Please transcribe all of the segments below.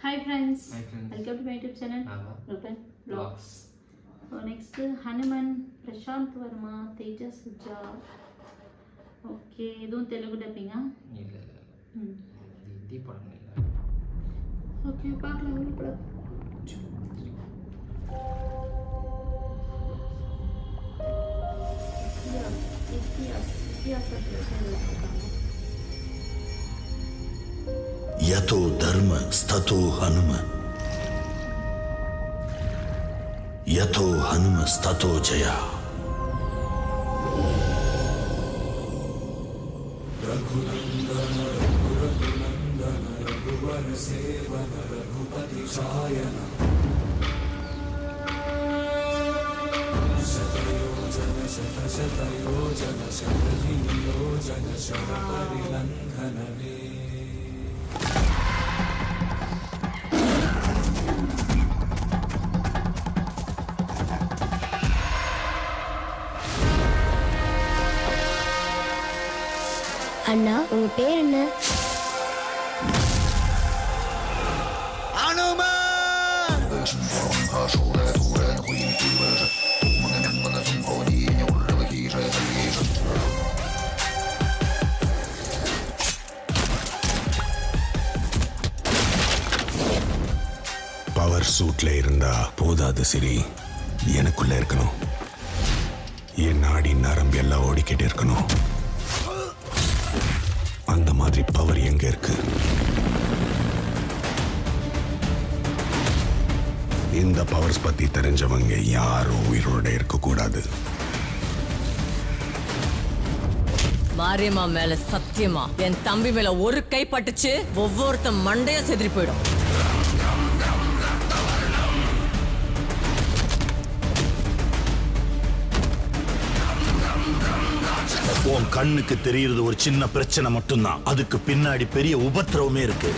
Hi friends, welcome to my YouTube channel, Ruben Vlogs. So next Hanuman, Prashant Verma, Tejas Suja. Okay, don't Telugu dubbing ah? இல்ல ஹிந்தி படம் இல்ல. Okay, பார்க்கலாம் ஒரு படம். यतो धर्म स्ततो हनुम यतो हनुम स्ततो जया रघुनंदन रघुनंदन रघुवर सेवन रघुपति शायन शतयोजन शत शतयोजन शतधियोजन शर परिलंघन वे அண்ணா உங்க பேர் என்ன? பவர் சூட்ல இருந்தா போதாது சிரி, எனக்குள்ள இருக்கணும். என் நாடி நரம்பு எல்லாம் ஓடிக்கிட்டு இருக்கணும். அந்த மாதிரி பவர் எங்க இருக்கு? இந்த பவர்ஸ் பத்தி தெரிஞ்சவங்க யாரும் உயிரோட இருக்க கூடாது. மாரியம்மா மேல சத்தியமா என் தம்பி மேல ஒரு கை பட்டுச்சு ஒவ்வொருத்த மண்டைய செதறி போயிடும். உன் கண்ணுக்கு தெரியுறது ஒரு சின்ன பிரச்சனை மட்டும்தான், அதுக்கு பின்னாடி பெரிய உபத்திரவமே இருக்கு.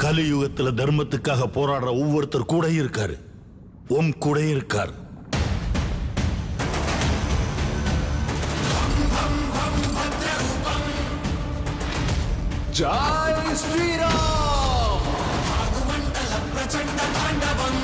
கலியுகத்துல தர்மத்துக்காக போராடுற ஒவ்வொருத்தர் கூட இருக்காரு, உன் கூட இருக்காரு. जय श्री राम मंडल प्रचंड तांडवम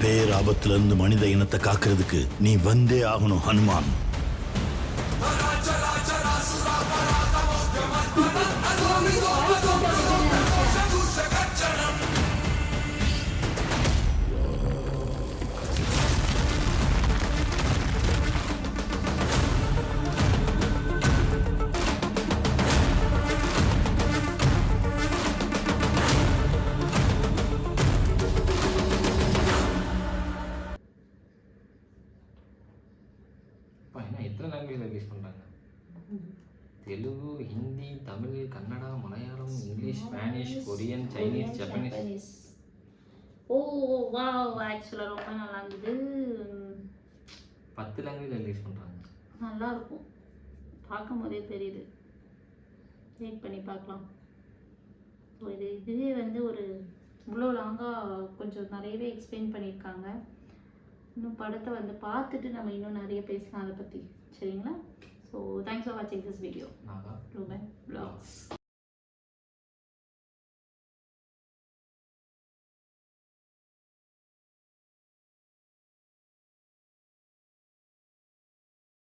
பேராபத்துல இருந்து மனித இனத்தை காக்கிறதுக்கு நீ வந்தே ஆகணும் ஹனுமான். எத்தனை லாங்குவேஜில் ரிலீஸ் பண்ணுறாங்க? Telugu, Hindi, Tamil, Kannada, Malayalam, English, Spanish, Korean, Chinese, Japanese. ஓ வாவ், ஆக்சுவலாக ரொம்ப நல்லா இருந்தது. 10 லாங்குவேஜில் ரிலீஸ் பண்ணுறாங்க. நல்லா இருக்கும், பார்க்கும் போதே தெரியுது. வெயிட் பண்ணி பார்க்கலாம். ஸோ இதுவே வந்து ஒரு இவ்வளோ லாங்காக கொஞ்சம் நிறையவே எக்ஸ்பிளைன் பண்ணியிருக்காங்க. இன்னும் படத்தை வந்து பார்த்துட்டு நம்ம இன்னும் நிறைய பேசலாம் அதை பற்றி, சரிங்களா? ஸோ தேங்க்ஸ் ஃபார் வாட்சிங் this video. Naga Ruban vlogs.